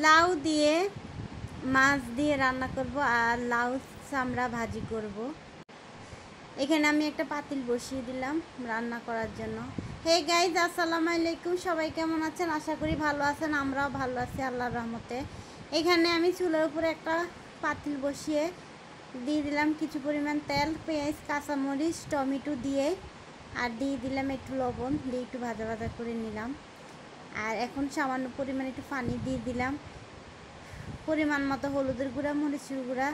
লাউ দিয়ে মাছ দিয়ে রান্না করব আর লাউ চামড়া ভাজি করব। এখানে আমি একটা পাতিল বসিয়ে দিলাম রান্না করার জন্য। হে গাইজ, আসসালামু আলাইকুম। সবাই কেমন আছেন? আশা করি ভালো আছেন। আমরাও ভালো আছি আল্লাহর রহমতে। এখানে আমি চুলার উপরে একটা পাতিল বসিয়ে দিয়ে দিলাম কিছু পরিমাণ তেল, পেঁয়াজ, কাঁচামরিচ, টমেটো দিয়ে আর দিয়ে দিলাম একটু লবণ দিয়ে একটু ভাজা ভাজা করে নিলাম। আর এখন সামান্য পরিমাণ একটু পানি দিয়ে দিলাম, পরিমাণ মতো হলুদের গুঁড়া, মরিচের গুঁড়া,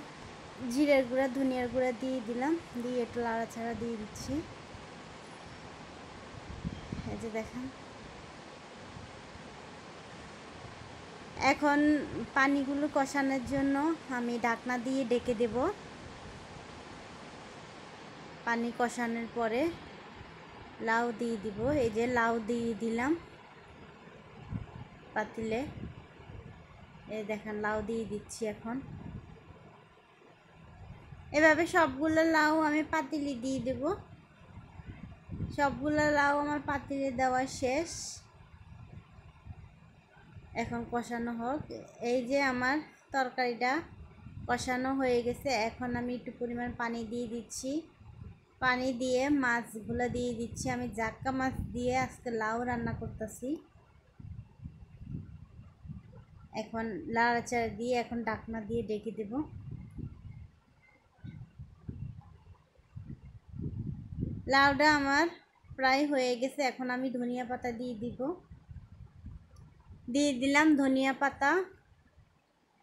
জিরের গুঁড়া, ধনিয়ার গুঁড়া দিয়ে দিলাম, দিয়ে একটু লাড়াচাড়া দিয়ে দিচ্ছি। এই যে দেখেন, এখন পানিগুলো কষানোর জন্য আমি ঢাকনা দিয়ে ডেকে দেব। পানি কষানোর পরে লাউ দিয়ে দিব। এই যে লাউ দিয়ে দিলাম পাতিলে। এই দেখেন লাউ দিয়ে দিচ্ছি। এখন এভাবে সবগুলো লাউ আমি পাতিলে দিয়ে দেব। সবগুলো লাউ আমার পাতিলে দেওয়া শেষ। এখন কষানো হোক। এই যে আমার তরকারিটা কষানো হয়ে গেছে। এখন আমি একটু পরিমাণ পানি দিয়ে দিচ্ছি। পানি দিয়ে মাছগুলো দিয়ে দিচ্ছি। আমি জাক্কা মাছ দিয়ে আজকে লাউ রান্না করতেছি। এখন লাড়াচাড়া দিয়ে এখন ঢাকনা দিয়ে ডেকে দেব। লাউটা আমার প্রায় হয়ে গেছে। এখন আমি ধনিয়া পাতা দিয়ে দিব। দিয়ে দিলাম ধনিয়া পাতা।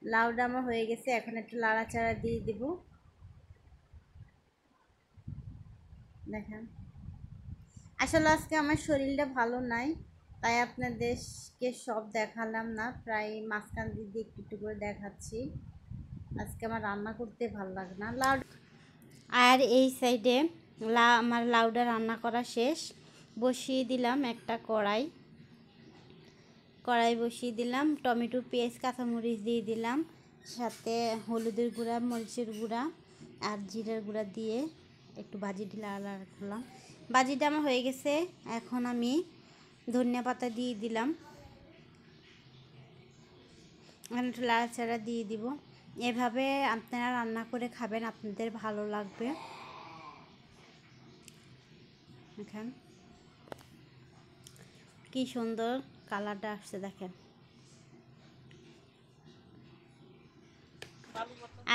লাউটা আমার হয়ে গেছে। এখন একটু লাড়াচাড়া দিয়ে দিব। দেখেন, আসলে আজকে আমার শরীরটা ভালো নাই, তাই আপনাদেরকে সব দেখালাম না, প্রায় মাঝখান দিয়ে একটু একটু করে দেখাচ্ছি। আজকে আমার রান্না করতে ভালো লাগে না। লাউ আর এই সাইডে আমার লাউটা রান্না করা শেষ। বসিয়ে দিলাম একটা কড়াই বসিয়ে দিলাম। টমেটো, পেঁয়াজ, কাঁচামরিচ দিয়ে দিলাম, সাথে হলুদের গুঁড়া, মরিচের গুঁড়া আর জিরার গুঁড়া দিয়ে একটু ভাজিটি লাড়া করলাম। ভাজিটা আমার হয়ে গেছে। এখন আমি ধনিয়া পাতা দিয়ে দিলাম, একটু লাড়াচাড়া দিয়ে দিব। এভাবে আপনারা রান্না করে খাবেন, আপনাদের ভালো লাগবে। দেখেন কি সুন্দর কালারটা আসছে, দেখেন।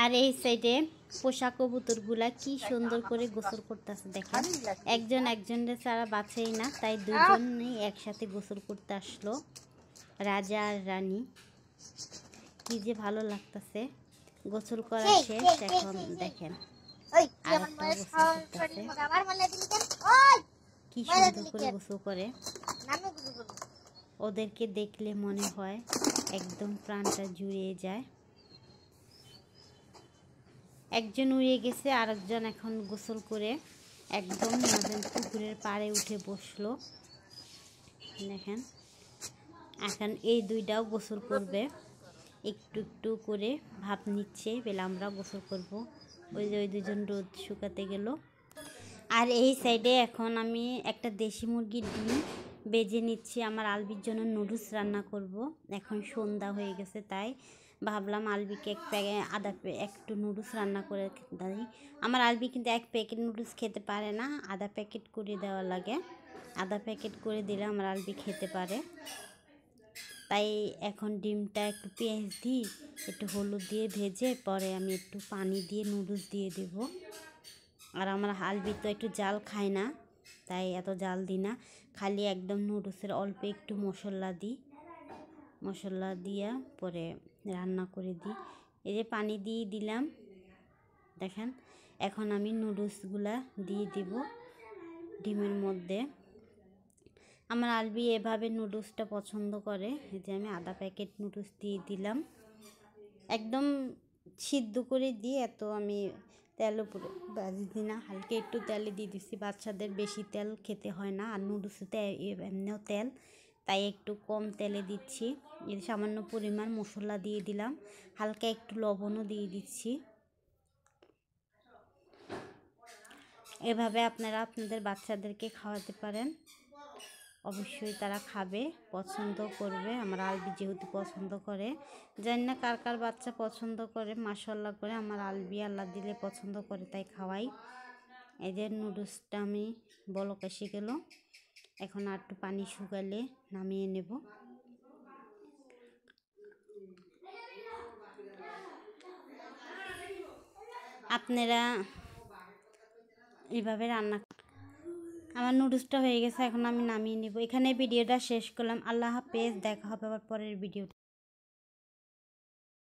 আর এই সাইডে পোষা কবুতরগুলা কি সুন্দর করে গোসল করতেছে, দেখেন। একজন একজনের ছাড়া বাঁচেই না, তাই দুজনেই একসাথে গোসল করতে আসলো, রাজা আর রানী। কি যে ভালো লাগতেছে। গোসল করা শেষ। এখন দেখেন আরেকটা গোসল করতেছে। কি সুন্দর করে গোসল করে। ওদেরকে দেখলে মনে হয় একদম প্রাণটা জুড়িয়ে যায়। একজন উড়ে গেছে, আরেকজন এখন গোসল করে একদম পুকুরের পাড়ে উঠে বসলো, দেখেন। এখন এই দুইটাও গোসল করবে, একটু একটু করে ভাব নিচ্ছে, বেলা আমরা গোসল করব। ওই যে ওই দুজন রোদ শুকাতে গেল। আর এই সাইডে এখন আমি একটা দেশি মুরগির ডিম বেজে নিচ্ছি। আমার আলবির জন্য নুডলস রান্না করব। এখন সন্ধ্যা হয়ে গেছে, তাই ভাবলাম আলবিকে একটু নুডলস রান্না করে দিই। আমার আলবি কিন্তু এক প্যাকেট নুডলস খেতে পারে না, আধা প্যাকেট করে দেওয়া লাগে। আধা প্যাকেট করে দিলে আমার আলবি খেতে পারে। তাই এখন ডিমটা একটু পেঁয়াজ দিই, একটু হলুদ দিয়ে ভেজে পরে আমি একটু পানি দিয়ে নুডলস দিয়ে দেব। আর আমার আলবি তো একটু জাল খায় না, তাই এত জাল দিই না, খালি একদম নুডলসের অল্প একটু মশলা দিয়া পরে রান্না করে দিই। এই যে পানি দিয়ে দিলাম, দেখেন। এখন আমি নুডলসগুলা দিয়ে দিব ডিমের মধ্যে। আমার আলবি এভাবে নুডলসটা পছন্দ করে। এই যে আমি আধা প্যাকেট নুডলস দিয়ে দিলাম, একদম সিদ্ধ করে দিয়ে। এত আমি তেল উপরে ভাজি দিই না, হালকা একটু তেলে দিয়ে দিচ্ছি। বাচ্চাদের বেশি তেল খেতে হয় না, আর নুডলসে এমনিও তেল, তাই একটু কম তেলে দিচ্ছি। এর সামান্য পরিমাণ মশলা দিয়ে দিলাম, হালকা একটু লবণও দিয়ে দিচ্ছি। এভাবে আপনারা আপনাদের বাচ্চাদেরকে খাওয়াতে পারেন। অবশ্যই তারা খাবে, পছন্দ করবে। আমার আলবি যেহেতু পছন্দ করে, জানি না কার কার বাচ্চা পছন্দ করে, মাশাআল্লাহ করে। আমার আলবি আল্লাহ দিলে পছন্দ করে, তাই খাওয়াই। এই যে নুডলসটা আমি বলক এসে গেল, এখন আর একটু পানি শুকালে নামিয়ে নেব। আপনারা এইভাবে রান্না। আমার নুডলসটা হয়ে গেছে, এখন আমি নামিয়ে নেব। এখানে ভিডিওটা শেষ করলাম। আল্লাহ হাফেজ, দেখা হবে আবার পরের ভিডিও।